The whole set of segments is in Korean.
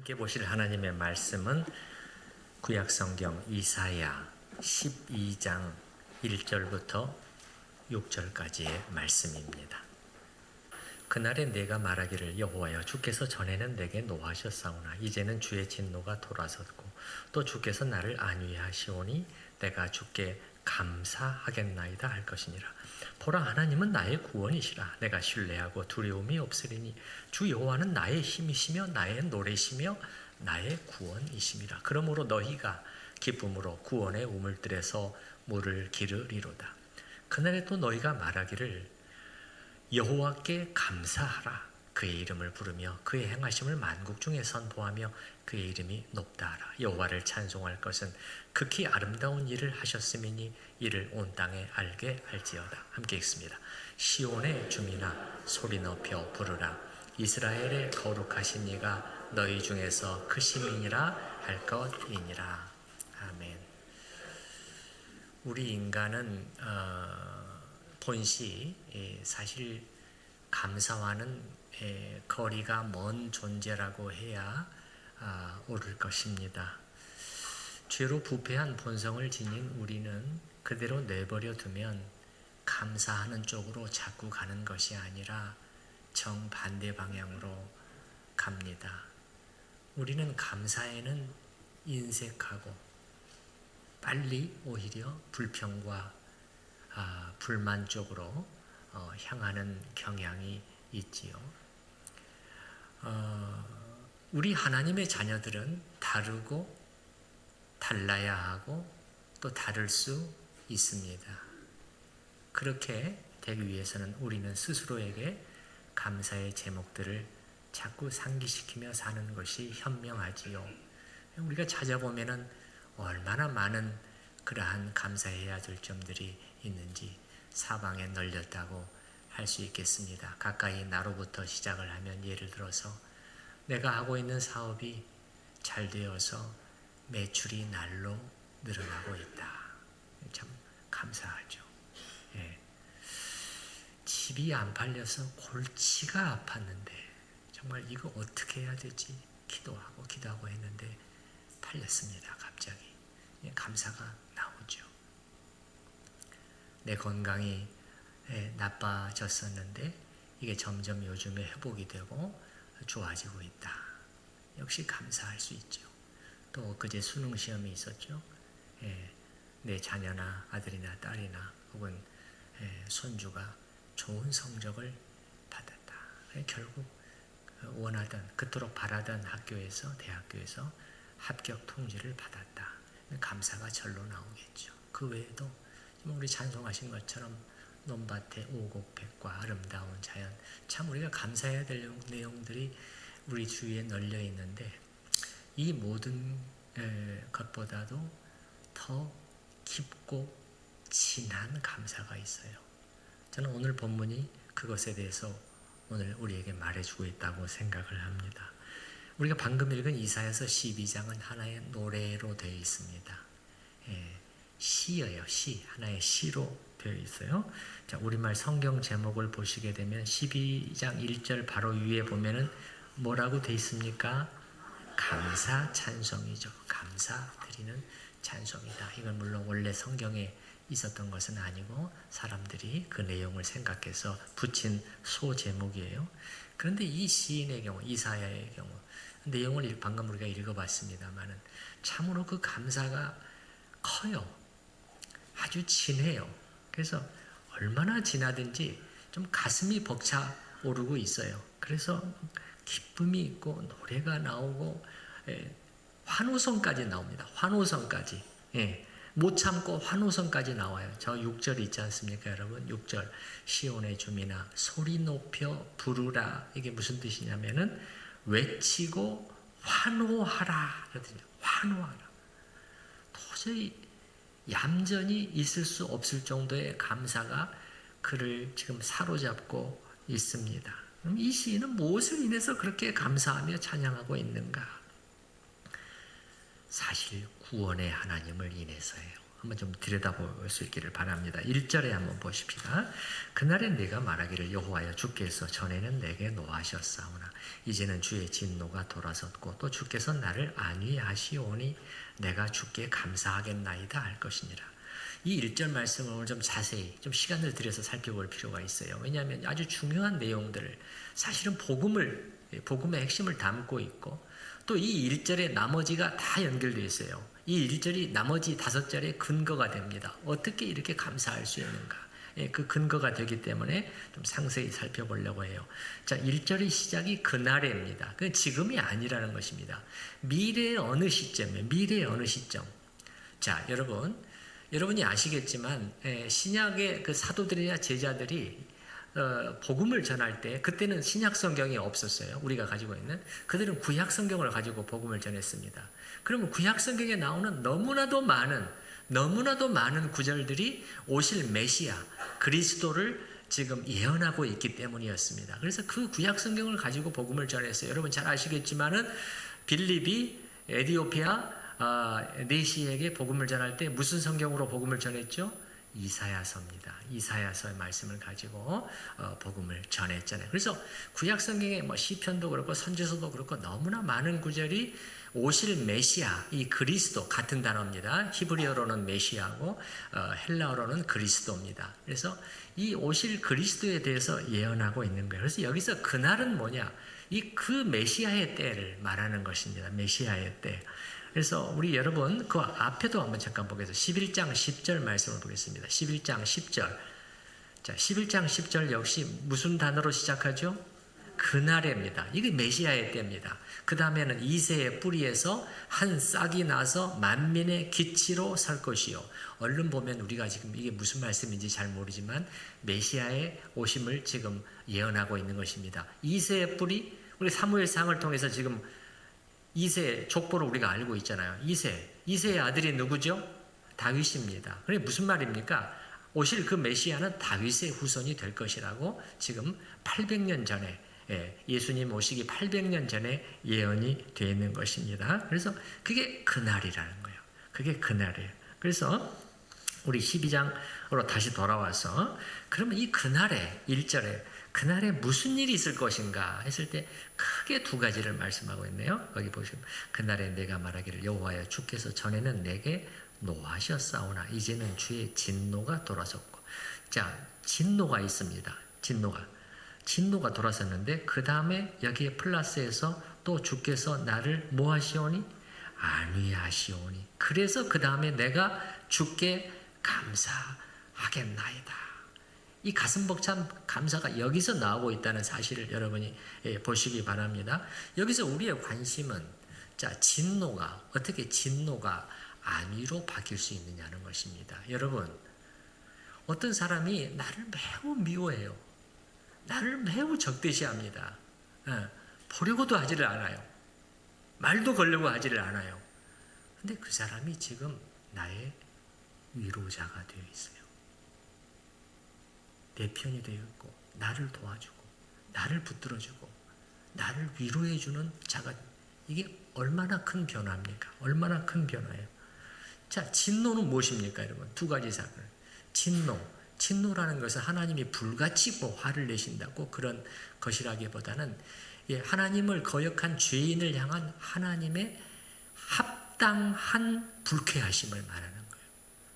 함께 보실 하나님의 말씀은 구약성경 이사야 12장 1절부터 6절까지의 말씀입니다. 그날에 내가 말하기를 여호와여 주께서 전에는 내게 노하셨사오나 이제는 주의 진노가 돌아섰고 또 주께서 나를 안위하시오니 내가 주께 감사하겠나이다 할 것이니라. 보라 하나님은 나의 구원이시라. 내가 신뢰하고 두려움이 없으리니 주 여호와는 나의 힘이시며 나의 노래시며 나의 구원이심이라. 그러므로 너희가 기쁨으로 구원의 우물들에서 물을 기르리로다. 그날에 또 너희가 말하기를 여호와께 감사하라. 그의 이름을 부르며 그의 행하심을 만국 중에 선포하며 그의 이름이 높다 하라. 여호와를 찬송할 것은 극히 아름다운 일을 하셨음이니 이를 온 땅에 알게 할지어다. 함께 읽습니다. 시온의 주민아 소리 높여 부르라. 이스라엘의 거룩하신 이가 너희 중에서 크심이니라 할 것이니라. 아멘. 우리 인간은 본시 사실 감사와는 거리가 먼 존재라고 해야 옳을 것입니다. 죄로 부패한 본성을 지닌 우리는 그대로 내버려 두면 감사하는 쪽으로 자꾸 가는 것이 아니라 정반대 방향으로 갑니다. 우리는 감사에는 인색하고 빨리 오히려 불평과 불만 쪽으로 향하는 경향이 있지요. 우리 하나님의 자녀들은 다르고 달라야 하고 또 다를 수 있습니다. 그렇게 되기 위해서는 우리는 스스로에게 감사의 제목들을 자꾸 상기시키며 사는 것이 현명하지요. 우리가 찾아보면은 얼마나 많은 그러한 감사해야 될 점들이 있는지 사방에 널렸다고 할 수 있겠습니다. 가까이 나로부터 시작을 하면 예를 들어서 내가 하고 있는 사업이 잘 되어서 매출이 날로 늘어나고 있다. 참 감사하죠. 예. 집이 안 팔려서 골치가 아팠는데 정말 이거 어떻게 해야 되지? 기도하고 했는데 팔렸습니다. 갑자기. 예, 감사가 나오죠. 내 건강이 나빠졌었는데 이게 점점 요즘에 회복이 되고 좋아지고 있다. 역시 감사할 수 있죠. 또 그제 수능 시험이 있었죠. 내 자녀나 아들이나 딸이나 혹은 손주가 좋은 성적을 받았다. 결국 원하던 그토록 바라던 대학교에서 합격 통지를 받았다. 감사가 절로 나오겠죠. 그 외에도 우리 찬송하신 것처럼 논밭의 오곡백과 아름다운 자연, 참 우리가 감사해야 될 내용들이 우리 주위에 널려 있는데 이 모든 것보다도 더 깊고 진한 감사가 있어요. 저는 오늘 본문이 그것에 대해서 오늘 우리에게 말해주고 있다고 생각을 합니다. 우리가 방금 읽은 이사야서 12장은 하나의 노래로 되어 있습니다. 시예요. 하나의 시로 되어 있어요. 자, 우리말 성경 제목을 보시게 되면 12장 1절 바로 위에 보면은 뭐라고 되어 있습니까? 감사 찬송이죠. 감사 드리는 찬송이다. 이건 물론 원래 성경에 있었던 것은 아니고 사람들이 그 내용을 생각해서 붙인 소제목이에요. 그런데 이 시인의 경우, 이사야의 경우 내용을 방금 우리가 읽어봤습니다만은 참으로 그 감사가 커요. 아주 진해요. 그래서 얼마나 진하든지 좀 가슴이 벅차오르고 있어요. 그래서 기쁨이 있고 노래가 나오고 환호성까지 나옵니다. 환호성까지. 못 참고 환호성까지 나와요. 저 6절 있지 않습니까, 여러분? 6절 시온의 주민아 소리 높여 부르라. 이게 무슨 뜻이냐면은 외치고 환호하라. 환호하라. 도저히 얌전히 있을 수 없을 정도의 감사가 그를 지금 사로잡고 있습니다. 그럼 이 시인은 무엇을 인해서 그렇게 감사하며 찬양하고 있는가? 사실 구원의 하나님을 인해서예요. 한번 좀 들여다볼 수 있기를 바랍니다. 1절에 한번 보십시다. 그날에 내가 말하기를 여호와여 주께서 전에는 내게 노하셨사오나 이제는 주의 진노가 돌아섰고 또 주께서 나를 안위하시오니 내가 주께 감사하겠나이다 할 것이니라. 이 1절 말씀을 오늘 좀 자세히 좀 시간을 들여서 살펴볼 필요가 있어요. 왜냐하면 아주 중요한 내용들을 사실은 복음의 핵심을 담고 있고 또 이 1절의 나머지가 다 연결되어 있어요. 이 1절이 나머지 5절의 근거가 됩니다. 어떻게 이렇게 감사할 수 있는가? 그 근거가 되기 때문에 좀 상세히 살펴보려고 해요. 자, 1절의 시작이 그날에입니다. 그 지금이 아니라는 것입니다. 미래의 어느 시점에, 미래의 어느 시점. 자, 여러분이 아시겠지만 신약의 그 사도들이나 제자들이 복음을 전할 때 그때는 신약 성경이 없었어요. 우리가 가지고 있는 그들은 구약 성경을 가지고 복음을 전했습니다. 그러면 구약 성경에 나오는 너무나도 많은 구절들이 오실 메시아 그리스도를 지금 예언하고 있기 때문이었습니다. 그래서 그 구약 성경을 가지고 복음을 전했어요. 여러분 잘 아시겠지만은 빌립이 에디오피아 네시에게 복음을 전할 때 무슨 성경으로 복음을 전했죠? 이사야서입니다. 이사야서의 말씀을 가지고 복음을 전했잖아요. 그래서 구약 성경에 뭐 시편도 그렇고 선지서도 그렇고 너무나 많은 구절이 오실 메시아, 이 그리스도 같은 단어입니다. 히브리어로는 메시아고 헬라어로는 그리스도입니다. 그래서 이 오실 그리스도에 대해서 예언하고 있는 거예요. 그래서 여기서 그날은 뭐냐? 그 메시아의 때를 말하는 것입니다. 메시아의 때. 그래서 우리 여러분 그 앞에도 한번 잠깐 보겠습니다. 11장 10절 말씀을 보겠습니다. 11장 10절. 자, 11장 10절 역시 무슨 단어로 시작하죠? 그날입니다. 이게 메시아의 때입니다. 그 다음에는 이새의 뿌리에서 한 싹이 나서 만민의 기치로 설 것이요. 얼른 보면 우리가 지금 이게 무슨 말씀인지 잘 모르지만 메시아의 오심을 지금 예언하고 있는 것입니다. 이새의 뿌리, 우리 사무엘상을 통해서 지금 이세 족보를 우리가 알고 있잖아요. 이세의 아들이 누구죠? 다윗입니다. 그게 무슨 말입니까? 오실 그 메시아는 다윗의 후손이 될 것이라고 지금 800년 전에 예수님 오시기 800년 전에 예언이 되어 있는 것입니다. 그래서 그게 그날이라는 거예요. 그게 그날이에요. 그래서 우리 12장으로 다시 돌아와서 그러면 이 그날에 1절에 그날에 무슨 일이 있을 것인가 했을 때 크게 2가지를 말씀하고 있네요. 거기 보시면 그날에 내가 말하기를 여호와여 주께서 전에는 내게 노하셨사오나 이제는 주의 진노가 돌아섰고. 자, 진노가 있습니다. 진노가 돌아섰는데 그 다음에 여기에 플러스해서 또 주께서 나를 뭐 하시오니? 안위하시오니. 그래서 그 다음에 내가 주께 감사하겠나이다. 이 가슴 벅찬 감사가 여기서 나오고 있다는 사실을 여러분이 보시기 바랍니다. 여기서 우리의 관심은 자, 어떻게 진노가 안위로 바뀔 수 있느냐는 것입니다. 여러분, 어떤 사람이 나를 매우 미워해요. 나를 매우 적대시합니다. 보려고도 하지를 않아요. 말도 걸려고 하지를 않아요. 근데 그 사람이 지금 나의 위로자가 되어 있어요. 내 편이 되어 있고 나를 도와주고 나를 붙들어주고 나를 위로해주는 자가, 이게 얼마나 큰 변화입니까? 얼마나 큰 변화예요. 자, 진노는 무엇입니까, 여러분? 2가지 사건. 진노라는 것은 하나님이 불같이 화를 내신다고 그런 것이라기보다는 하나님을 거역한 죄인을 향한 하나님의 합당한 불쾌하심을 말하는 거예요.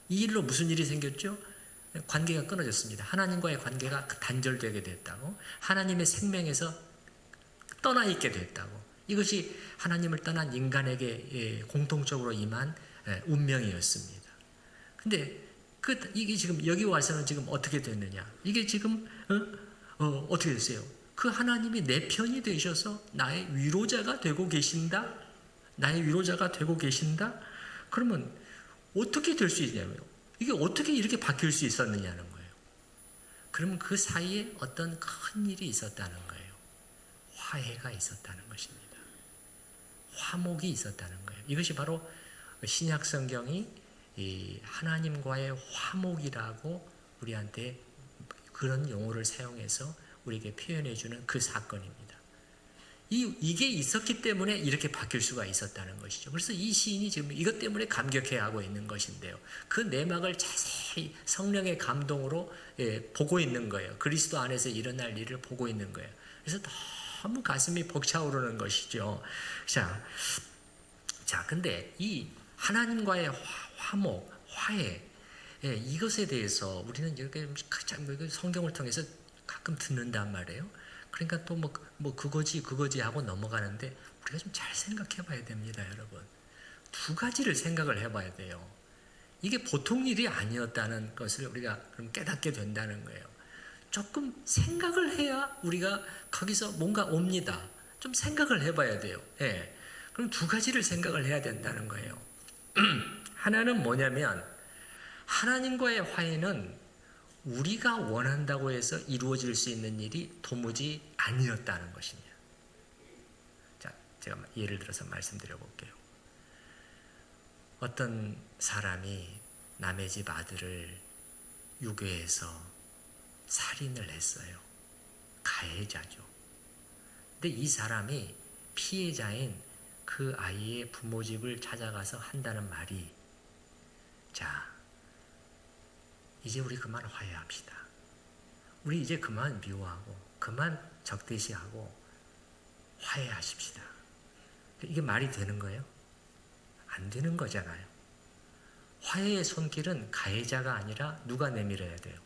이 일로 무슨 일이 생겼죠? 관계가 끊어졌습니다. 하나님과의 관계가 단절되게 됐다고, 하나님의 생명에서 떠나 있게 됐다고. 이것이 하나님을 떠난 인간에게 공통적으로 임한 운명이었습니다. 근데 이게 지금 여기 와서는 지금 어떻게 됐느냐? 이게 지금 어떻게 됐어요? 그 하나님이 내 편이 되셔서 나의 위로자가 되고 계신다. 나의 위로자가 되고 계신다. 그러면 어떻게 될 수 있냐고요? 이게 어떻게 이렇게 바뀔 수 있었느냐는 거예요. 그러면 그 사이에 어떤 큰 일이 있었다는 거예요. 화해가 있었다는 것입니다. 화목이 있었다는 거예요. 이것이 바로 신약 성경이 이 하나님과의 화목이라고 우리한테 그런 용어를 사용해서 우리에게 표현해 주는 그 사건입니다. 이게 있었기 때문에 이렇게 바뀔 수가 있었다는 것이죠. 그래서 이 시인이 지금 이것 때문에 감격해하고 있는 것인데요. 그 내막을 자세히 성령의 감동으로 보고 있는 거예요. 그리스도 안에서 일어날 일을 보고 있는 거예요. 그래서 너무 가슴이 벅차오르는 것이죠. 자, 근데 이 하나님과의 화목, 화해, 이것에 대해서 우리는 이렇게 성경을 통해서 가끔 듣는단 말이에요. 그러니까 또 뭐 그거지 하고 넘어가는데 우리가 좀 잘 생각해 봐야 됩니다, 여러분. 두 가지를 생각을 해 봐야 돼요. 이게 보통 일이 아니었다는 것을 우리가 그럼 깨닫게 된다는 거예요. 조금 생각을 해야 우리가 거기서 뭔가 옵니다. 좀 생각을 해 봐야 돼요. 그럼 두 가지를 생각을 해야 된다는 거예요. 하나는 뭐냐면 하나님과의 화해는 우리가 원한다고 해서 이루어질 수 있는 일이 도무지 아니었다는 것입니다. 자, 제가 예를 들어서 말씀드려 볼게요. 어떤 사람이 남의 집 아들을 유괴해서 살인을 했어요. 가해자죠. 근데 이 사람이 피해자인 그 아이의 부모 집을 찾아가서 한다는 말이, 자, 이제 우리 그만 화해합시다. 우리 이제 그만 미워하고 그만 적대시하고 화해하십시다. 이게 말이 되는 거예요? 안 되는 거잖아요. 화해의 손길은 가해자가 아니라 누가 내밀어야 돼요?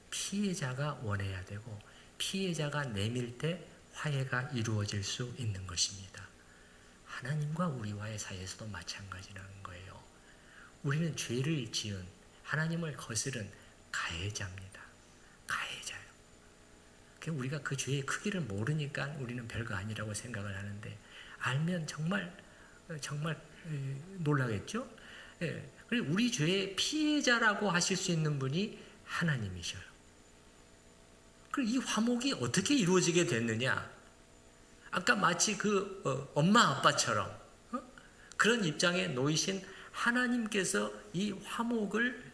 피해자가 원해야 되고 피해자가 내밀 때 화해가 이루어질 수 있는 것입니다. 하나님과 우리와의 사이에서도 마찬가지라는 거예요. 우리는 죄를 지은 하나님을 거스른 가해자입니다. 가해자요. 우리가 그 죄의 크기를 모르니까 우리는 별거 아니라고 생각을 하는데 알면 정말 놀라겠죠? 그리고 우리 죄의 피해자라고 하실 수 있는 분이 하나님이셔요. 그리고 이 화목이 어떻게 이루어지게 됐느냐? 아까 마치 엄마 아빠처럼 그런 입장에 놓이신 하나님께서 이 화목을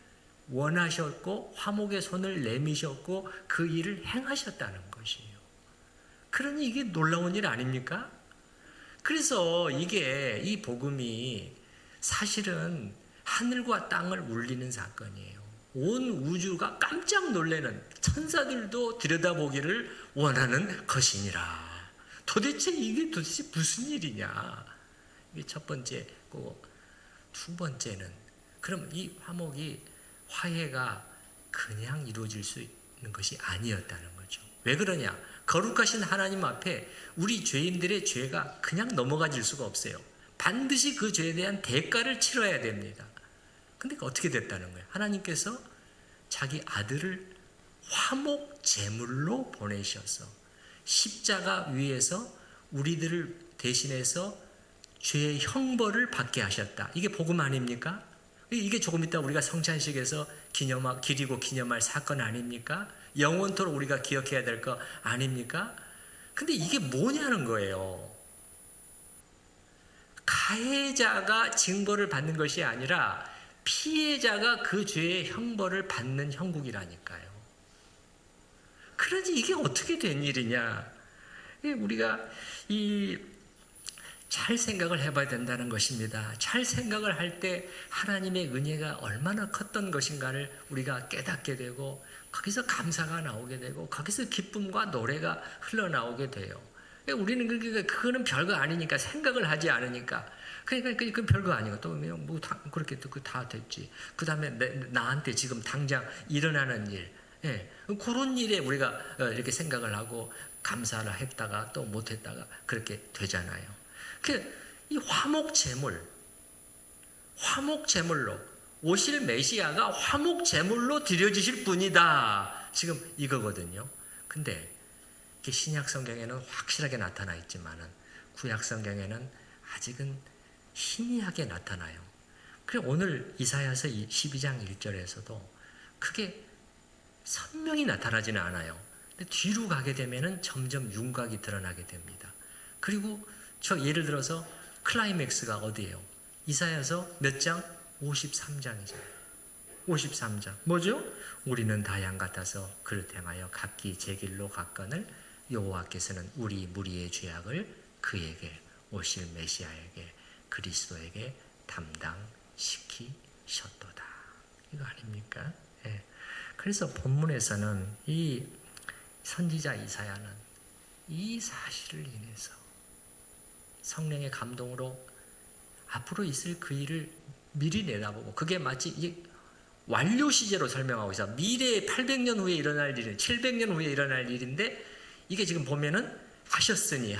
원하셨고 화목의 손을 내미셨고 그 일을 행하셨다는 것이에요. 그러니 이게 놀라운 일 아닙니까? 그래서 이 복음이 사실은 하늘과 땅을 울리는 사건이에요. 온 우주가 깜짝 놀라는, 천사들도 들여다보기를 원하는 것이니라. 도대체 무슨 일이냐? 이게 첫 번째고, 두 번째는 그럼 이 화해가 그냥 이루어질 수 있는 것이 아니었다는 거죠. 왜 그러냐? 거룩하신 하나님 앞에 우리 죄인들의 죄가 그냥 넘어가질 수가 없어요. 반드시 그 죄에 대한 대가를 치러야 됩니다. 근데 어떻게 됐다는 거예요? 하나님께서 자기 아들을 화목 제물로 보내셔서 십자가 위에서 우리들을 대신해서 죄의 형벌을 받게 하셨다. 이게 복음 아닙니까? 이게 조금 이따 우리가 성찬식에서 기리고 기념할 사건 아닙니까? 영원토록 우리가 기억해야 될 거 아닙니까? 근데 이게 뭐냐는 거예요. 가해자가 징벌을 받는 것이 아니라 피해자가 그 죄의 형벌을 받는 형국이라니까요. 그러지 이게 어떻게 된 일이냐? 우리가 잘 생각을 해봐야 된다는 것입니다. 잘 생각을 할 때 하나님의 은혜가 얼마나 컸던 것인가를 우리가 깨닫게 되고 거기서 감사가 나오게 되고 거기서 기쁨과 노래가 흘러나오게 돼요. 우리는 그거는 별거 아니니까 생각을 하지 않으니까 그러니까 그건 별거 아니고 또 뭐 그렇게 다 됐지. 그 다음에 나한테 지금 당장 일어나는 일, 그런 일에 우리가 이렇게 생각을 하고 감사를 했다가 또 못했다가 그렇게 되잖아요. 이 화목제물로 오실 메시아가 화목제물로 드려지실 분이다. 지금 이거거든요. 근데 신약 성경에는 확실하게 나타나 있지만은 구약 성경에는 아직은 희미하게 나타나요. 그래 오늘 이사야서 12장 1절에서도 크게 선명히 나타나지는 않아요. 근데 뒤로 가게 되면은 점점 윤곽이 드러나게 됩니다. 그리고 예를 들어서 클라이맥스가 어디예요? 이사야서 몇 장? 53장이죠. 53장. 뭐죠? 우리는 다 양 같아서 그릇 행하여 각기 제 길로 갔거늘 여호와께서는 우리 무리의 죄악을 그에게 오실 메시아에게 그리스도에게 담당시키셨도다. 이거 아닙니까? 예. 그래서 본문에서는 이 선지자 이사야는 이 사실을 인해서 성령의 감동으로 앞으로 있을 그 일을 미리 내다보고, 그게 마치 완료 시제로 설명하고 있어. 미래에 800년 후에 일어날 일은 700년 후에 일어날 일인데, 이게 지금 보면은 하셨으니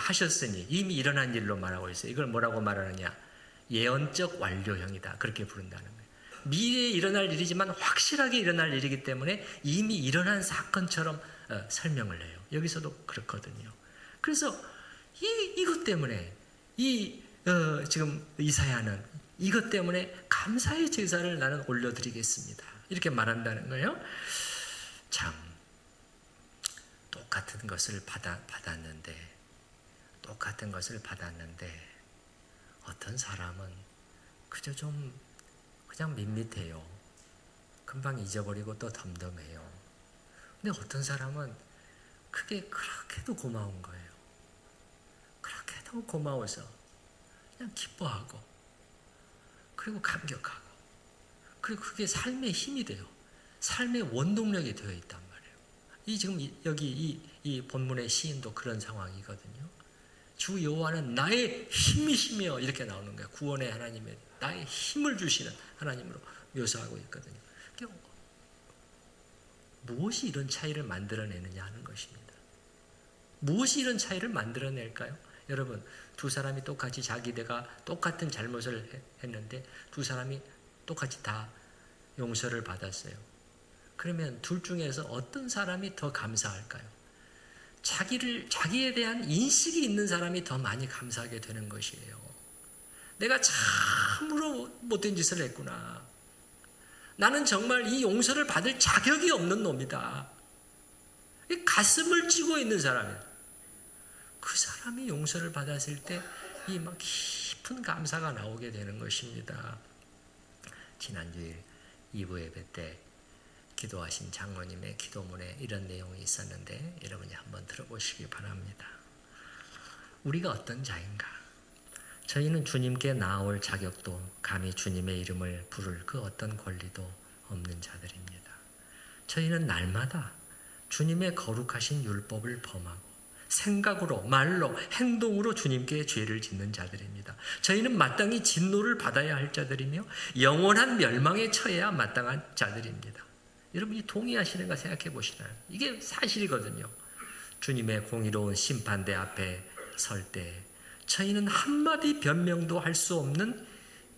이미 일어난 일로 말하고 있어요. 이걸 뭐라고 말하느냐? 예언적 완료형이다. 그렇게 부른다는 거예요. 미래에 일어날 일이지만 확실하게 일어날 일이기 때문에 이미 일어난 사건처럼 설명을 해요. 여기서도 그렇거든요. 그래서 이것 때문에 지금 이사야는 이것 때문에 감사의 제사를 나는 올려드리겠습니다. 이렇게 말한다는 거예요. 참 똑같은 것을 받았는데 어떤 사람은 그저 좀 그냥 밋밋해요. 금방 잊어버리고 또 덤덤해요. 근데 어떤 사람은 그게 그렇게도 고마운 거예요. 그렇게도 고마워서 그냥 기뻐하고, 그리고 감격하고, 그리고 그게 삶의 힘이 돼요. 삶의 원동력이 되어 있단 말이에요. 지금 여기 이 본문의 시인도 그런 상황이거든요. 주 여호와는 나의 힘이시며 이렇게 나오는 거예요. 구원의 하나님의 나의 힘을 주시는 하나님으로 묘사하고 있거든요. 무엇이 이런 차이를 만들어내느냐 하는 것입니다. 무엇이 이런 차이를 만들어낼까요? 여러분, 두 사람이 똑같이 자기네가 똑같은 잘못을 했는데 두 사람이 똑같이 다 용서를 받았어요. 그러면 둘 중에서 어떤 사람이 더 감사할까요? 자기에 대한 인식이 있는 사람이 더 많이 감사하게 되는 것이에요. 내가 참으로 못된 짓을 했구나. 나는 정말 이 용서를 받을 자격이 없는 놈이다. 가슴을 찌고 있는 사람이에요. 그 사람이 용서를 받았을 때 이 막 깊은 감사가 나오게 되는 것입니다. 지난주일 2부 예배 때 기도하신 장로님의 기도문에 이런 내용이 있었는데 여러분이 한번 들어보시기 바랍니다. 우리가 어떤 자인가? 저희는 주님께 나아올 자격도 감히 주님의 이름을 부를 그 어떤 권리도 없는 자들입니다. 저희는 날마다 주님의 거룩하신 율법을 범하고 생각으로, 말로, 행동으로 주님께 죄를 짓는 자들입니다. 저희는 마땅히 진노를 받아야 할 자들이며 영원한 멸망에 처해야 마땅한 자들입니다. 여러분이 동의하시는가 생각해 보시나요? 이게 사실이거든요. 주님의 공의로운 심판대 앞에 설 때 저희는 한마디 변명도 할 수 없는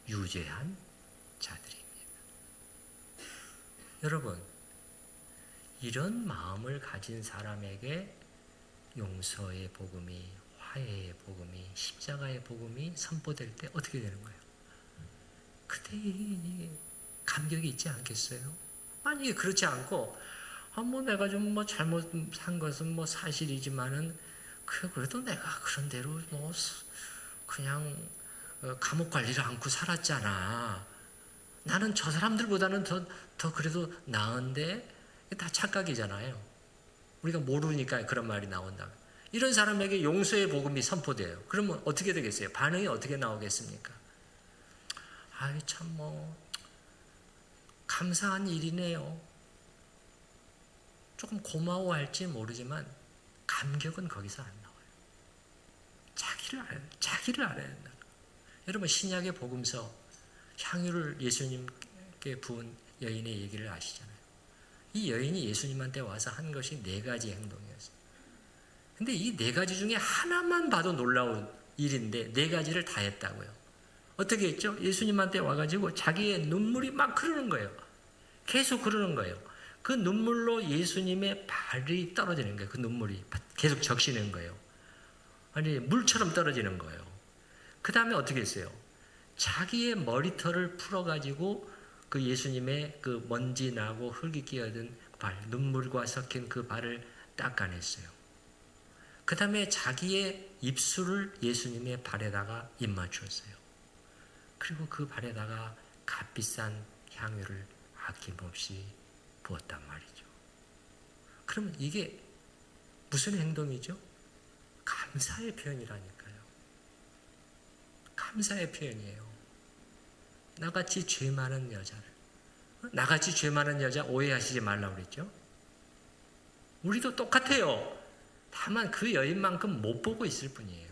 유죄한 자들입니다. 여러분, 이런 마음을 가진 사람에게 용서의 복음이, 화해의 복음이, 십자가의 복음이 선포될 때 어떻게 되는 거예요? 그때 감격이 있지 않겠어요? 만약에 그렇지 않고 내가 좀 잘못한 것은 사실이지만은 그래도 내가 그런 대로 그냥 감옥 관리를 않고 살았잖아. 나는 저 사람들보다는 더 그래도 나은데, 다 착각이잖아요. 우리가 모르니까 그런 말이 나온다. 이런 사람에게 용서의 복음이 선포돼요. 그러면 어떻게 되겠어요? 반응이 어떻게 나오겠습니까? 참 감사한 일이네요. 조금 고마워할지 모르지만 감격은 거기서 안 나와요. 자기를 알아야 된다. 여러분, 신약의 복음서 향유를 예수님께 부은 여인의 얘기를 아시잖아요. 이 여인이 예수님한테 와서 한 것이 4가지 행동이었어요. 근데 이 4가지 중에 하나만 봐도 놀라운 일인데 4가지를 다 했다고요. 어떻게 했죠? 예수님한테 와가지고 자기의 눈물이 막 흐르는 거예요. 계속 흐르는 거예요. 그 눈물로 예수님의 발이 떨어지는 거예요. 그 눈물이 계속 적시는 거예요. 아니, 물처럼 떨어지는 거예요. 그 다음에 어떻게 했어요? 자기의 머리털을 풀어가지고 그 예수님의 그 먼지 나고 흙이 끼어든 발, 눈물과 섞인 그 발을 닦아냈어요. 그 다음에 자기의 입술을 예수님의 발에다가 입맞췄어요. 그리고 그 발에다가 값비싼 향유를 아낌없이 부었단 말이죠. 그러면 이게 무슨 행동이죠? 감사의 표현이라니까요. 감사의 표현이에요. 나같이 죄 많은 여자를, 나같이 죄 많은 여자 오해하시지 말라고 그랬죠. 우리도 똑같아요. 다만 그 여인만큼 못 보고 있을 뿐이에요.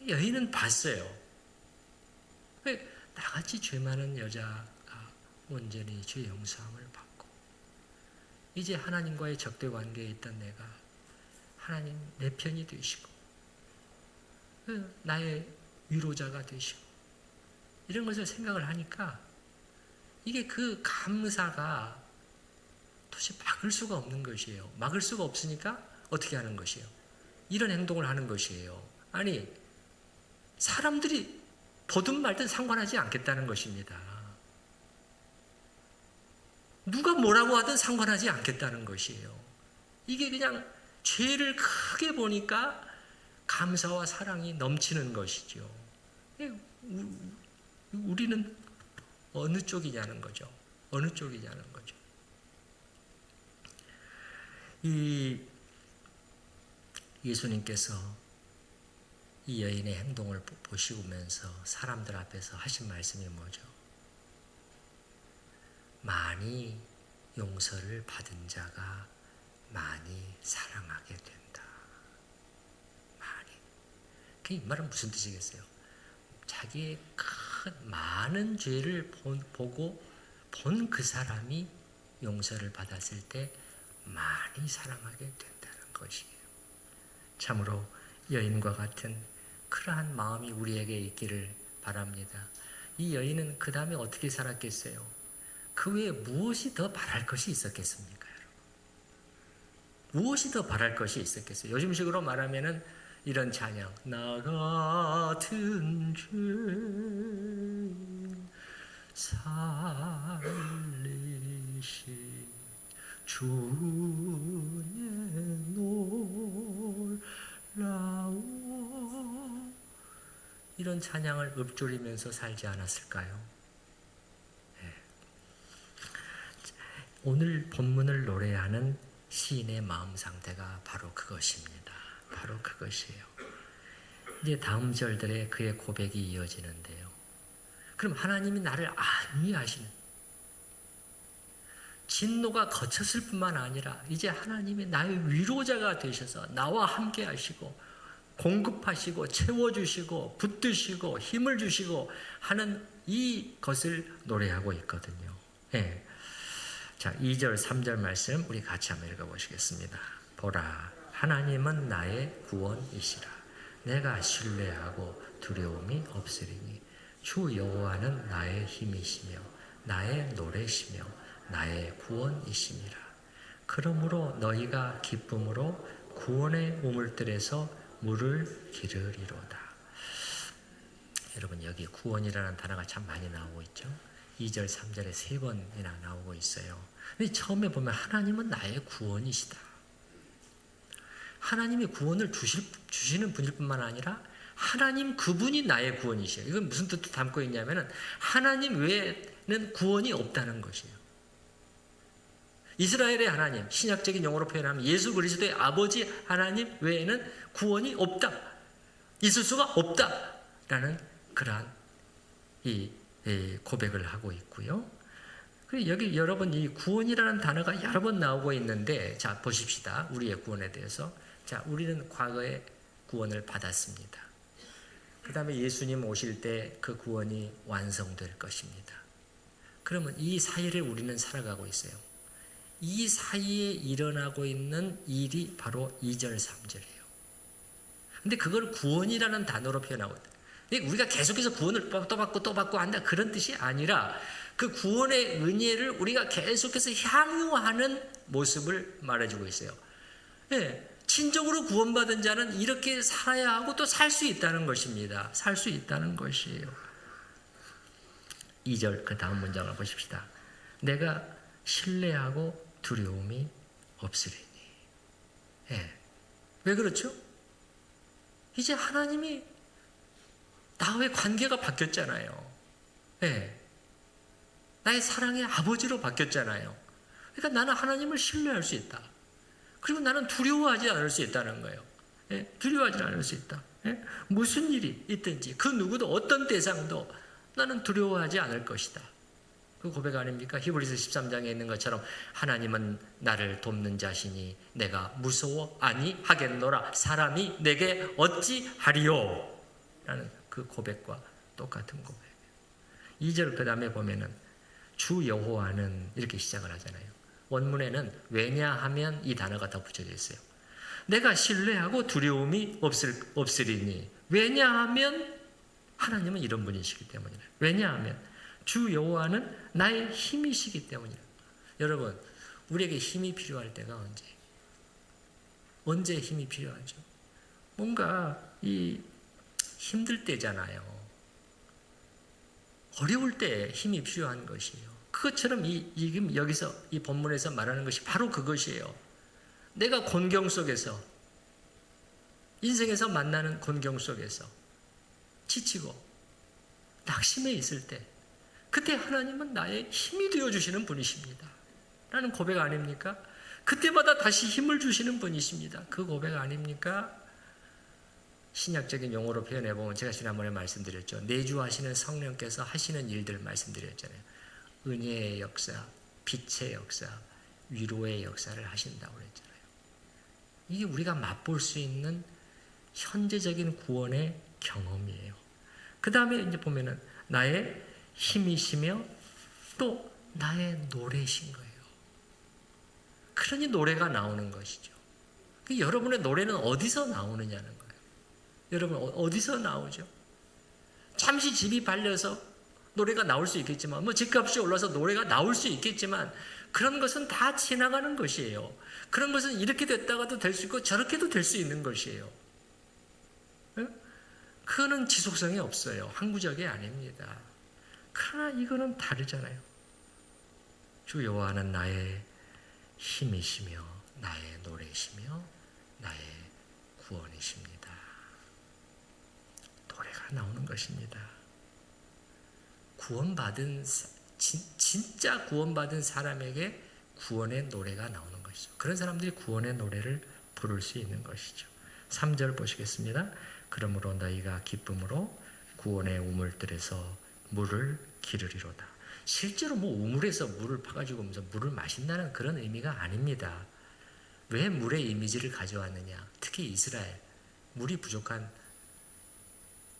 여인은 봤어요. 나같이 죄 많은 여자가 온전히 죄 용서함을 받고 이제 하나님과의 적대 관계에 있던 내가 하나님 내 편이 되시고 나의 위로자가 되시고 이런 것을 생각을 하니까 이게 그 감사가 도대체 막을 수가 없는 것이에요. 막을 수가 없으니까 어떻게 하는 것이에요? 이런 행동을 하는 것이에요. 아니, 사람들이 보든 말든 상관하지 않겠다는 것입니다. 누가 뭐라고 하든 상관하지 않겠다는 것이에요. 이게 그냥 죄를 크게 보니까 감사와 사랑이 넘치는 것이죠. 우리는 어느 쪽이냐는 거죠. 어느 쪽이냐는 거죠. 이 예수님께서 이 여인의 행동을 보시면서 사람들 앞에서 하신 말씀이 뭐죠? 많이 용서를 받은 자가 많이 사랑하게 된다. 많이. 이 말은 무슨 뜻이겠어요? 자기의 많은 죄를 보고 본 그 사람이 용서를 받았을 때 많이 사랑하게 된다는 것이에요. 참으로 여인과 같은 그러한 마음이 우리에게 있기를 바랍니다. 이 여인은 그 다음에 어떻게 살았겠어요? 그 외에 무엇이 더 바랄 것이 있었겠습니까? 여러분? 무엇이 더 바랄 것이 있었겠어요? 요즘식으로 말하면은 이런 찬양, 나 같은 죄인 살리신 주의 놀라워, 이런 찬양을 읊조리면서 살지 않았을까요? 네. 오늘 본문을 노래하는 시인의 마음 상태가 바로 그것입니다. 바로 그것이에요. 이제 다음 절들에 그의 고백이 이어지는데요. 그럼 하나님이 나를 안위하시는, 진노가 거쳤을 뿐만 아니라 이제 하나님이 나의 위로자가 되셔서 나와 함께 하시고 공급하시고 채워주시고 붙드시고 힘을 주시고 하는 이것을 노래하고 있거든요. 네. 자, 2절 3절 말씀 우리 같이 한번 읽어보시겠습니다. 보라, 하나님은 나의 구원이시라. 내가 신뢰하고 두려움이 없으리니 주 여호와는 나의 힘이시며 나의 노래시며 나의 구원이시니라. 그러므로 너희가 기쁨으로 구원의 우물들에서 물을 기르리로다. 여러분, 여기 구원이라는 단어가 참 많이 나오고 있죠. 2절 3절에 3번이나 나오고 있어요. 근데 처음에 보면 하나님은 나의 구원이시다. 하나님이 구원을 주시는 분일 뿐만 아니라 하나님 그분이 나의 구원이시에요. 이건 무슨 뜻을 담고 있냐면 하나님 외에는 구원이 없다는 것이에요. 이스라엘의 하나님, 신약적인 용어로 표현하면 예수 그리스도의 아버지 하나님 외에는 구원이 없다, 있을 수가 없다라는 그러한 이 고백을 하고 있고요. 그리고 여기 여러분, 이 구원이라는 단어가 여러 번 나오고 있는데, 자 보십시다. 우리의 구원에 대해서. 자, 우리는 과거에 구원을 받았습니다. 그 다음에 예수님 오실 때 그 구원이 완성될 것입니다. 그러면 이 사이를 우리는 살아가고 있어요. 이 사이에 일어나고 있는 일이 바로 2절 3절이에요. 근데 그걸 구원이라는 단어로 표현하고 있다. 우리가 계속해서 구원을 또 받고 또 받고 한다, 그런 뜻이 아니라 그 구원의 은혜를 우리가 계속해서 향유하는 모습을 말해주고 있어요. 네, 친정으로 구원받은 자는 이렇게 살아야 하고 또 살 수 있다는 것입니다. 살 수 있다는 것이에요. 2절 그 다음 문장을 보십시다. 내가 신뢰하고 두려움이 없으리니. 네. 왜 그렇죠? 이제 하나님이 나와의 관계가 바뀌었잖아요. 네. 나의 사랑의 아버지로 바뀌었잖아요. 그러니까 나는 하나님을 신뢰할 수 있다. 그리고 나는 두려워하지 않을 수 있다는 거예요. 예, 두려워하지 않을 수 있다. 예? 무슨 일이 있든지 그 누구도 어떤 대상도 나는 두려워하지 않을 것이다. 그 고백 아닙니까? 히브리서 13장에 있는 것처럼 하나님은 나를 돕는 자시니 내가 무서워 아니하겠노라. 사람이 내게 어찌하리요? 라는 그 고백과 똑같은 고백. 2절 그 다음에 보면은 주 여호와는 이렇게 시작을 하잖아요. 원문에는 왜냐하면 이 단어가 더 붙여져 있어요. 내가 신뢰하고 두려움이 없으리니 왜냐하면 하나님은 이런 분이시기 때문이라. 왜냐하면 주 여호와는 나의 힘이시기 때문이라. 여러분, 우리에게 힘이 필요할 때가 언제 힘이 필요하죠? 뭔가 이 힘들 때잖아요. 어려울 때 힘이 필요한 것이에요. 그것처럼 지금 여기서 이 본문에서 말하는 것이 바로 그것이에요. 내가 곤경 속에서, 인생에서 만나는 곤경 속에서 지치고 낙심해 있을 때 그때 하나님은 나의 힘이 되어주시는 분이십니다. 라는 고백 아닙니까? 그때마다 다시 힘을 주시는 분이십니다. 그 고백 아닙니까? 신약적인 용어로 표현해보면 제가 지난번에 말씀드렸죠. 내주하시는 성령께서 하시는 일들 말씀드렸잖아요. 은혜의 역사, 빛의 역사, 위로의 역사를 하신다고 그랬잖아요. 이게 우리가 맛볼 수 있는 현재적인 구원의 경험이에요. 그 다음에 이제 보면은 나의 힘이시며 또 나의 노래이신 거예요. 그러니 노래가 나오는 것이죠. 여러분의 노래는 어디서 나오느냐는 거예요. 여러분 어디서 나오죠? 잠시 집이 발려서 노래가 나올 수 있겠지만 집값이 올라서 노래가 나올 수 있겠지만 그런 것은 다 지나가는 것이에요. 그런 것은 이렇게 됐다가도 될 수 있고 저렇게도 될 수 있는 것이에요. 그거는 지속성이 없어요. 항구적이 아닙니다. 그러나 이거는 다르잖아요. 주 여호와는 나의 힘이시며 나의 노래이시며 나의 구원이십니다. 노래가 나오는 것입니다. 구원받은 진짜 구원받은 사람에게 구원의 노래가 나오는 것이죠. 그런 사람들이 구원의 노래를 부를 수 있는 것이죠. 3절 보시겠습니다. 그러므로 너희가 기쁨으로 구원의 우물들에서 물을 기르리로다. 실제로 우물에서 물을 파가지고 물을 마신다는 그런 의미가 아닙니다. 왜 물의 이미지를 가져왔느냐? 특히 이스라엘, 물이 부족한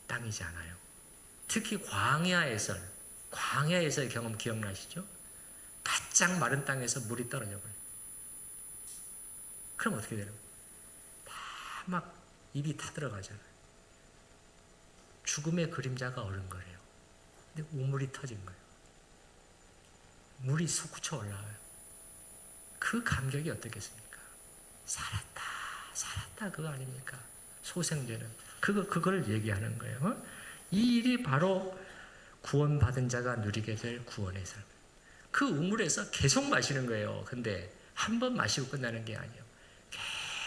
땅이잖아요. 특히 광야에서의 경험 기억나시죠? 바짝 마른 땅에서 물이 떨어져 버려요. 그럼 어떻게 되는 거예요? 막 입이 타들어가잖아요. 죽음의 그림자가 어른거려요. 근데 우물이 터진 거예요. 물이 솟구쳐 올라와요. 그 감격이 어떻겠습니까? 살았다 그거 아닙니까? 소생되는 그걸 얘기하는 거예요. 이 일이 바로 구원받은 자가 누리게 될 구원의 삶. 그 우물에서 계속 마시는 거예요. 근데 한 번 마시고 끝나는 게 아니에요.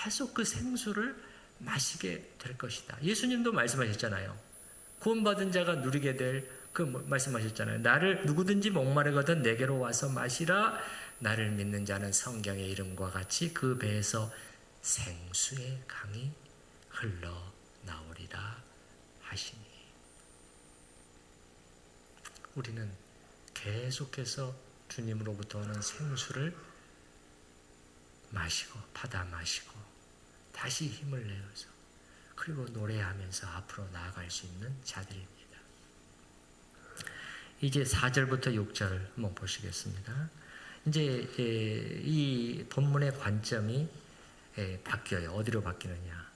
계속 그 생수를 마시게 될 것이다. 예수님도 말씀하셨잖아요. 구원받은 자가 누리게 될 말씀하셨잖아요. 나를 누구든지 목마르거든 내게로 와서 마시라. 나를 믿는 자는 성경의 이름과 같이 그 배에서 생수의 강이 흘러나오리라 하시니. 우리는 계속해서 주님으로부터 오는 생수를 받아 마시고 다시 힘을 내어서 그리고 노래하면서 앞으로 나아갈 수 있는 자들입니다. 이제 4절부터 6절 한번 보시겠습니다. 이제 이 본문의 관점이 바뀌어요. 어디로 바뀌느냐?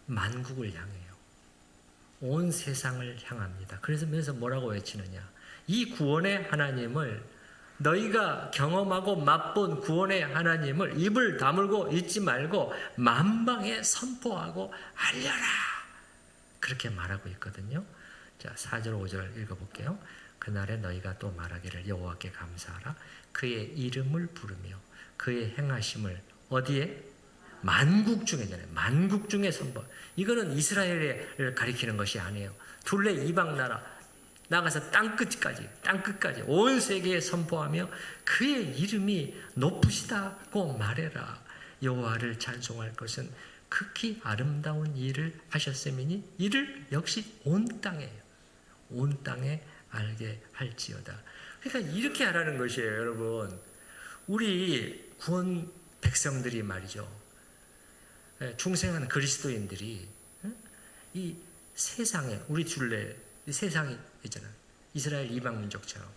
만국을 향해요. 온 세상을 향합니다. 그래서 뭐라고 외치느냐? 이 구원의 하나님을, 너희가 경험하고 맛본 구원의 하나님을 입을 다물고 잊지 말고 만방에 선포하고 알려라. 그렇게 말하고 있거든요. 자, 4절 5절 읽어볼게요. 그날에 너희가 또 말하기를 여호와께 감사하라. 그의 이름을 부르며 그의 행하심을 어디에? 만국 중에잖아요. 만국 중에 선포. 이거는 이스라엘을 가리키는 것이 아니에요. 둘레 이방 나라 나가서 땅끝까지 온 세계에 선포하며 그의 이름이 높으시다고 말해라. 여호와를 찬송할 것은 극히 아름다운 일을 하셨음이니 이를 역시 온 땅에 알게 할지어다. 그러니까 이렇게 하라는 것이에요, 여러분. 우리 구원 백성들이 말이죠. 중생한 그리스도인들이 이 세상에 우리 둘레 세상이 있잖아요. 이스라엘 이방 민족처럼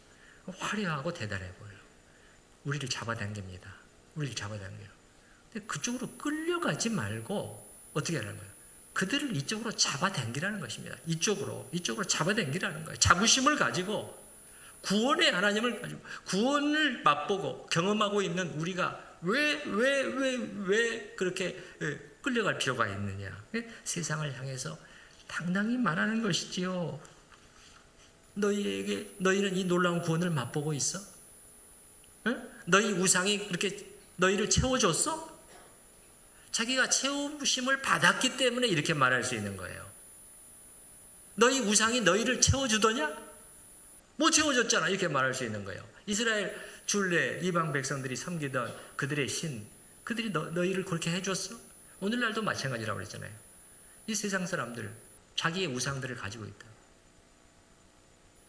화려하고 대단해 보여요. 우리를 잡아당깁니다. 우리를 잡아당겨요. 근데 그쪽으로 끌려가지 말고 어떻게 하라는 거예요? 그들을 이쪽으로 잡아당기라는 것입니다. 이쪽으로 잡아당기라는 거예요. 자부심을 가지고 구원의 하나님을 가지고 구원을 맛보고 경험하고 있는 우리가 왜 그렇게 끌려갈 필요가 있느냐? 세상을 향해서 당당히 말하는 것이지요. 너희는 이 놀라운 구원을 맛보고 있어? 응? 너희 우상이 그렇게 너희를 채워줬어? 자기가 채우심을 받았기 때문에 이렇게 말할 수 있는 거예요. 너희 우상이 너희를 채워주더냐? 못 채워줬잖아. 이렇게 말할 수 있는 거예요. 이스라엘 줄레 이방 백성들이 섬기던 그들의 신, 그들이 너희를 그렇게 해줬어? 오늘날도 마찬가지라고 그랬잖아요. 이 세상 사람들 자기의 우상들을 가지고 있다.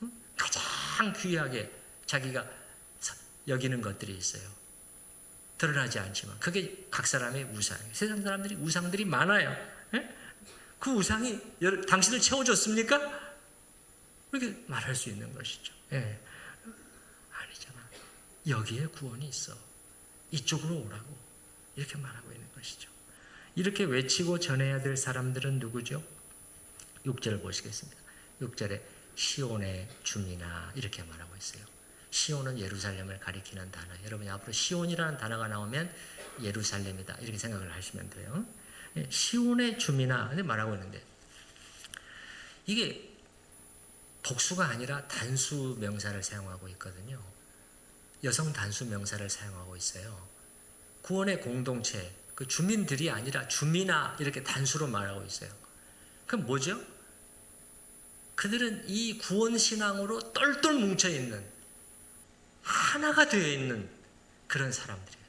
응? 가장 귀하게 자기가 여기는 것들이 있어요. 드러나지 않지만 그게 각 사람의 우상이에요. 세상 사람들이 우상들이 많아요. 에? 그 우상이 당신을 채워줬습니까? 이렇게 말할 수 있는 것이죠. 예. 아니잖아. 여기에 구원이 있어. 이쪽으로 오라고. 이렇게 말하고 있는 것이죠. 이렇게 외치고 전해야 될 사람들은 누구죠? 6절 보시겠습니다. 6절에 시온의 주민아 이렇게 말하고 있어요. 시온은 예루살렘을 가리키는 단어. 여러분이 앞으로 시온이라는 단어가 나오면 예루살렘이다 이렇게 생각을 하시면 돼요. 시온의 주민아 말하고 있는데 이게 복수가 아니라 단수 명사를 사용하고 있거든요. 여성 단수 명사를 사용하고 있어요. 구원의 공동체, 그 주민들이 아니라 주민아 이렇게 단수로 말하고 있어요. 그럼 뭐죠? 그들은 이 구원 신앙으로 똘똘 뭉쳐 있는 하나가 되어 있는 그런 사람들이에요.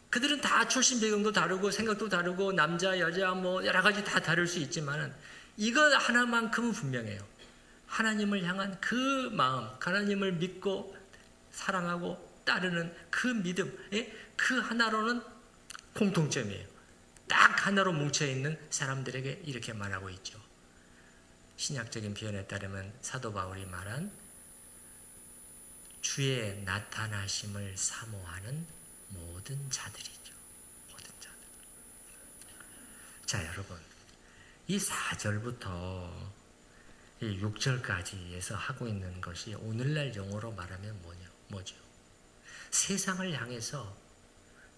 그들은 다 출신 배경도 다르고 생각도 다르고 남자 여자 뭐 여러 가지 다 다를 수 있지만은 이거 하나만큼은 분명해요. 하나님을 향한 그 마음, 하나님을 믿고 사랑하고 따르는 그 믿음, 그 하나로는 공통점이에요. 딱 하나로 뭉쳐있는 사람들에게 이렇게 말하고 있죠. 신약적인 표현에 따르면 사도 바울이 말한 주의 나타나심을 사모하는 모든 자들이죠. 모든 자들. 자, 여러분. 이 4절부터 이 6절까지에서 하고 있는 것이 오늘날 용어로 말하면 뭐죠? 세상을 향해서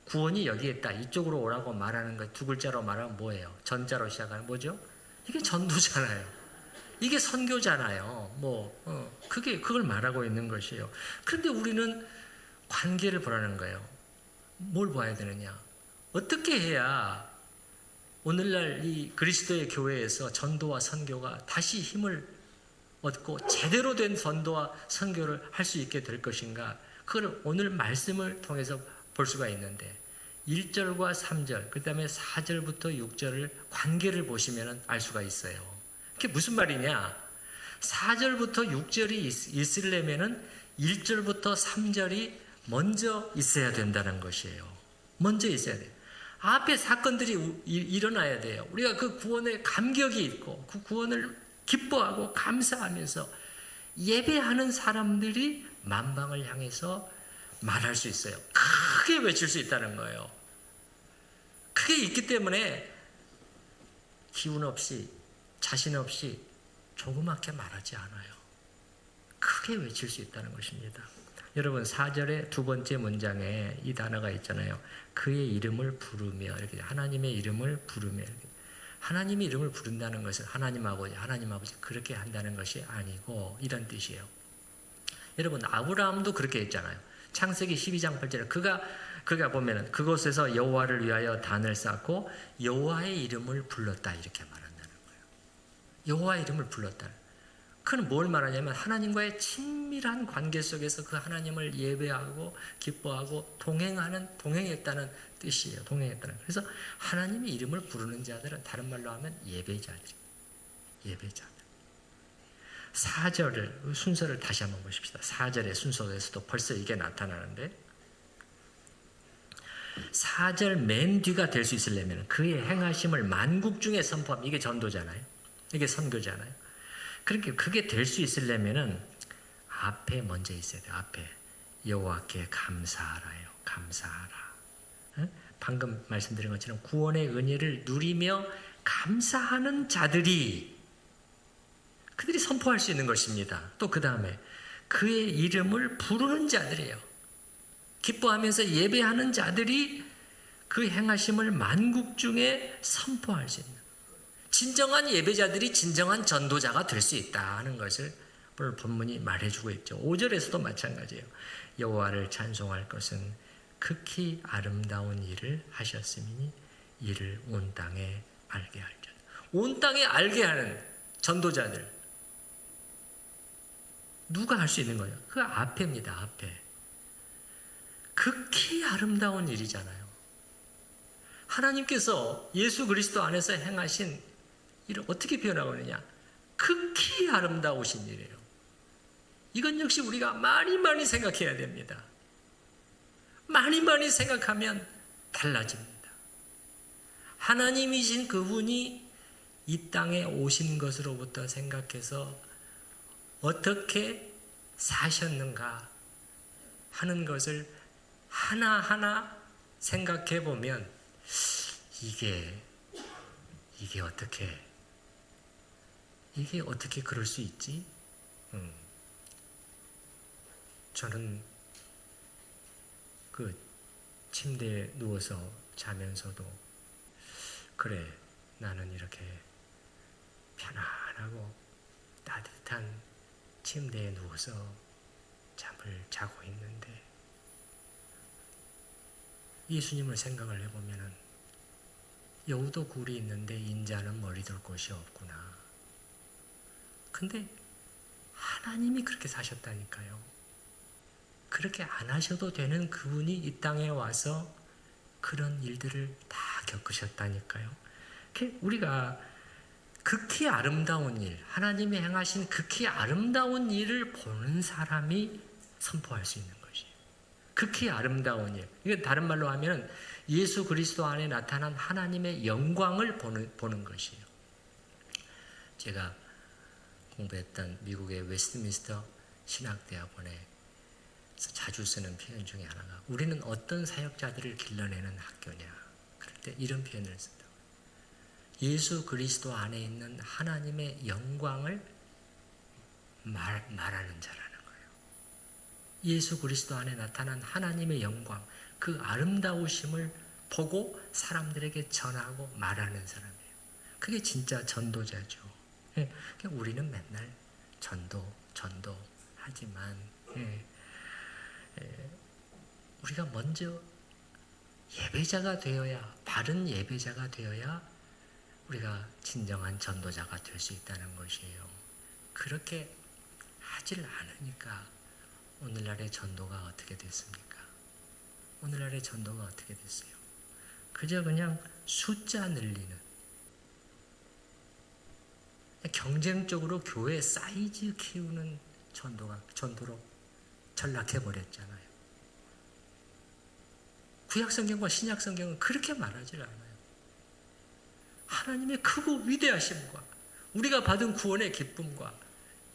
구원이 여기에 있다. 이쪽으로 오라고 말하는 것 두 글자로 말하면 뭐예요? 전자로 시작하는 뭐죠? 이게 전도잖아요. 이게 선교잖아요. 그걸 말하고 있는 것이에요. 그런데 우리는 관계를 보라는 거예요. 뭘 봐야 되느냐? 어떻게 해야 오늘날 이 그리스도의 교회에서 전도와 선교가 다시 힘을 얻고 제대로 된 전도와 선교를 할 수 있게 될 것인가? 그걸 오늘 말씀을 통해서 볼 수가 있는데 1절과 3절, 그 다음에 4절부터 6절을 관계를 보시면 알 수가 있어요. 그게 무슨 말이냐? 4절부터 6절이 있으려면 1절부터 3절이 먼저 있어야 된다는 것이에요. 먼저 있어야 돼요. 앞에 사건들이 일어나야 돼요. 우리가 그 구원에 감격이 있고 그 구원을 기뻐하고 감사하면서 예배하는 사람들이 만방을 향해서 말할 수 있어요. 크게 외칠 수 있다는 거예요. 크게 있기 때문에 기운 없이 자신 없이 조그맣게 말하지 않아요. 크게 외칠 수 있다는 것입니다. 여러분 4절의 두 번째 문장에 이 단어가 있잖아요. 그의 이름을 부르며 이렇게 하나님의 이름을 부르며 이렇게. 하나님의 이름을 부른다는 것은 하나님 아버지 그렇게 한다는 것이 아니고 이런 뜻이에요. 여러분 아브라함도 그렇게 했잖아요. 창세기 12장 8절에 그가 보면은 그곳에서 여호와를 위하여 단을 쌓고 여호와의 이름을 불렀다 이렇게 말한다는 거예요. 여호와의 이름을 불렀다. 그는 뭘 말하냐면 하나님과의 친밀한 관계 속에서 그 하나님을 예배하고 기뻐하고 동행했다는 뜻이에요. 동행했다는. 그래서 하나님의 이름을 부르는 자들은 다른 말로 하면 예배자들이에요. 예배자들. 4절 순서를 다시 한번 보십시다. 4절의 순서에서도 벌써 이게 나타나는데 4절 맨 뒤가 될 수 있으려면 그의 행하심을 만국 중에 선포하면 이게 전도잖아요. 이게 선교잖아요. 그렇게 그게 될 수 있으려면은 앞에 먼저 있어야 돼요. 앞에 여호와께 감사하라요. 감사하라. 방금 말씀드린 것처럼 구원의 은혜를 누리며 감사하는 자들이 그들이 선포할 수 있는 것입니다. 또 그 다음에 그의 이름을 부르는 자들이에요. 기뻐하면서 예배하는 자들이 그 행하심을 만국 중에 선포할 수 있는 진정한 예배자들이 진정한 전도자가 될 수 있다는 것을 오늘 본문이 말해주고 있죠. 5절에서도 마찬가지예요. 여호와를 찬송할 것은 극히 아름다운 일을 하셨으니 이를 온 땅에 알게 할자. 온 땅에 알게 하는 전도자들 누가 할 수 있는 거예요? 그 앞에입니다. 앞에. 극히 아름다운 일이잖아요. 하나님께서 예수 그리스도 안에서 행하신 일을 어떻게 표현하고 있느냐? 극히 아름다우신 일이에요. 이건 역시 우리가 많이 생각해야 됩니다. 많이 생각하면 달라집니다. 하나님이신 그분이 이 땅에 오신 것으로부터 생각해서 어떻게 사셨는가 하는 것을 하나하나 생각해 보면 이게 어떻게 그럴 수 있지? 저는 그 침대에 누워서 자면서도 그래 나는 이렇게 편안하고 따뜻한 침대에 누워서 잠을 자고 있는데 예수님을 생각을 해보면은 여우도 굴이 있는데 인자는 머리 둘 곳이 없구나. 근데 하나님이 그렇게 사셨다니까요. 그렇게 안 하셔도 되는 그분이 이 땅에 와서 그런 일들을 다 겪으셨다니까요. 우리가 극히 아름다운 일, 하나님이 행하신 극히 아름다운 일을 보는 사람이 선포할 수 있는 것이에요. 극히 아름다운 일. 이게 다른 말로 하면 예수 그리스도 안에 나타난 하나님의 영광을 보는 것이에요. 제가 공부했던 미국의 웨스트민스터 신학대학원에 자주 쓰는 표현 중에 하나가 우리는 어떤 사역자들을 길러내는 학교냐. 그럴 때 이런 표현을 쓴다. 예수 그리스도 안에 있는 하나님의 영광을 말하는 자라는 거예요. 예수 그리스도 안에 나타난 하나님의 영광, 그 아름다우심을 보고 사람들에게 전하고 말하는 사람이에요. 그게 진짜 전도자죠. 우리는 맨날 전도 하지만 우리가 먼저 예배자가 되어야, 바른 예배자가 되어야 우리가 진정한 전도자가 될 수 있다는 것이에요. 그렇게 하질 않으니까 오늘날의 전도가 어떻게 됐습니까? 오늘날의 전도가 어떻게 됐어요? 그저 그냥 숫자 늘리는, 경쟁적으로 교회 사이즈 키우는 전도로 전락해버렸잖아요. 구약성경과 신약성경은 그렇게 말하지 않아요. 하나님의 크고 위대하심과 우리가 받은 구원의 기쁨과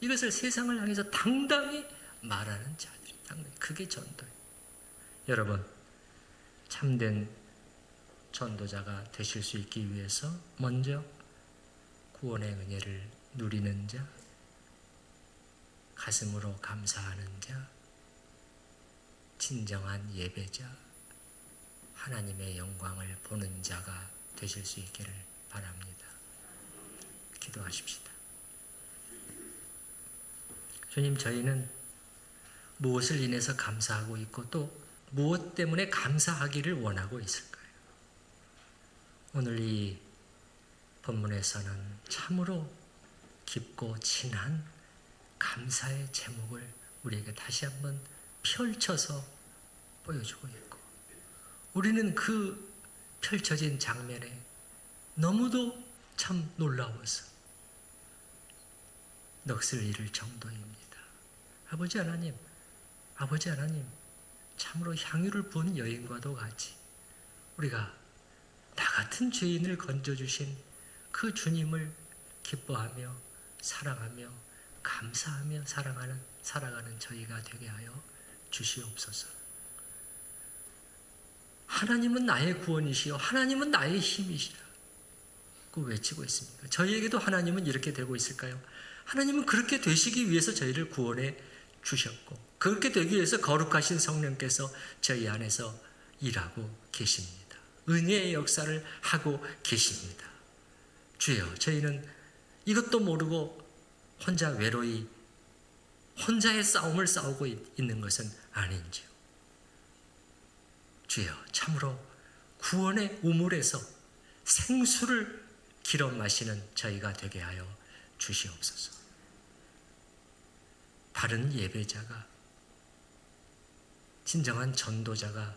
이것을 세상을 향해서 당당히 말하는 자들이 그게 전도예요. 여러분, 참된 전도자가 되실 수 있기 위해서 먼저 구원의 은혜를 누리는 자, 가슴으로 감사하는 자, 진정한 예배자, 하나님의 영광을 보는 자가 되실 수 있기를 바랍니다. 기도하십시다. 주님, 저희는 무엇을 인해서 감사하고 있고 또 무엇 때문에 감사하기를 원하고 있을까요? 오늘 이 본문에서는 참으로 깊고 진한 감사의 제목을 우리에게 다시 한번 펼쳐서 보여주고 있고, 우리는 그 펼쳐진 장면에 너무도 참 놀라워서 넋을 잃을 정도입니다. 아버지 하나님, 참으로 향유를 부은 여인과도 같이 우리가 나 같은 죄인을 건져주신 그 주님을 기뻐하며 사랑하며 감사하며 살아가는 저희가 되게 하여 주시옵소서. 하나님은 나의 구원이시요 하나님은 나의 힘이시라 그 외치고 있습니다. 저희에게도 하나님은 이렇게 되고 있을까요? 하나님은 그렇게 되시기 위해서 저희를 구원해 주셨고, 그렇게 되기 위해서 거룩하신 성령께서 저희 안에서 일하고 계십니다. 은혜의 역사를 하고 계십니다. 주여, 저희는 이것도 모르고 혼자 외로이 혼자의 싸움을 싸우고 있는 것은 아닌지요. 주여, 참으로 구원의 우물에서 생수를 길어 마시는 저희가 되게 하여 주시옵소서. 바른 예배자가, 진정한 전도자가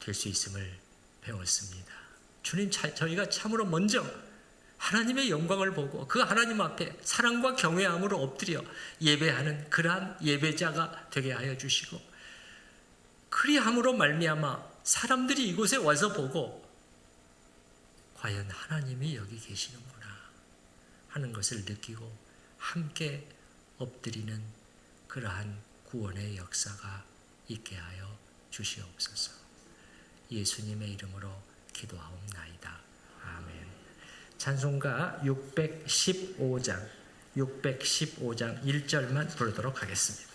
될 수 있음을 배웠습니다. 주님, 저희가 참으로 먼저 하나님의 영광을 보고 그 하나님 앞에 사랑과 경외함으로 엎드려 예배하는 그러한 예배자가 되게 하여 주시고, 그리함으로 말미암아 사람들이 이곳에 와서 보고 과연 하나님이 여기 계시는구나 하는 것을 느끼고 함께 엎드리는 그러한 구원의 역사가 있게 하여 주시옵소서. 예수님의 이름으로 기도하옵나이다. 아멘. 찬송가 615장 1절만 부르도록 하겠습니다.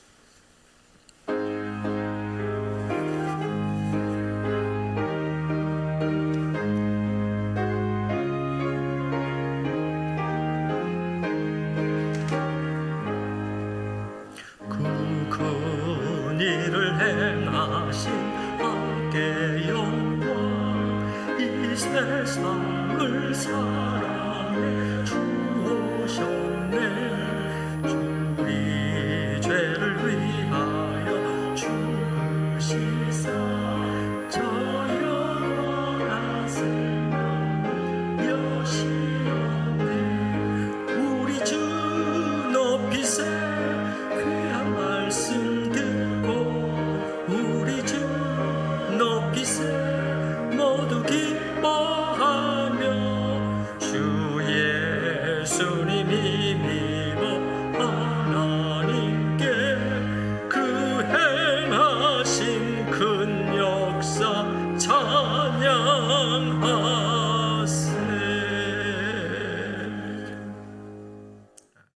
세상을 사랑해 주오셨네.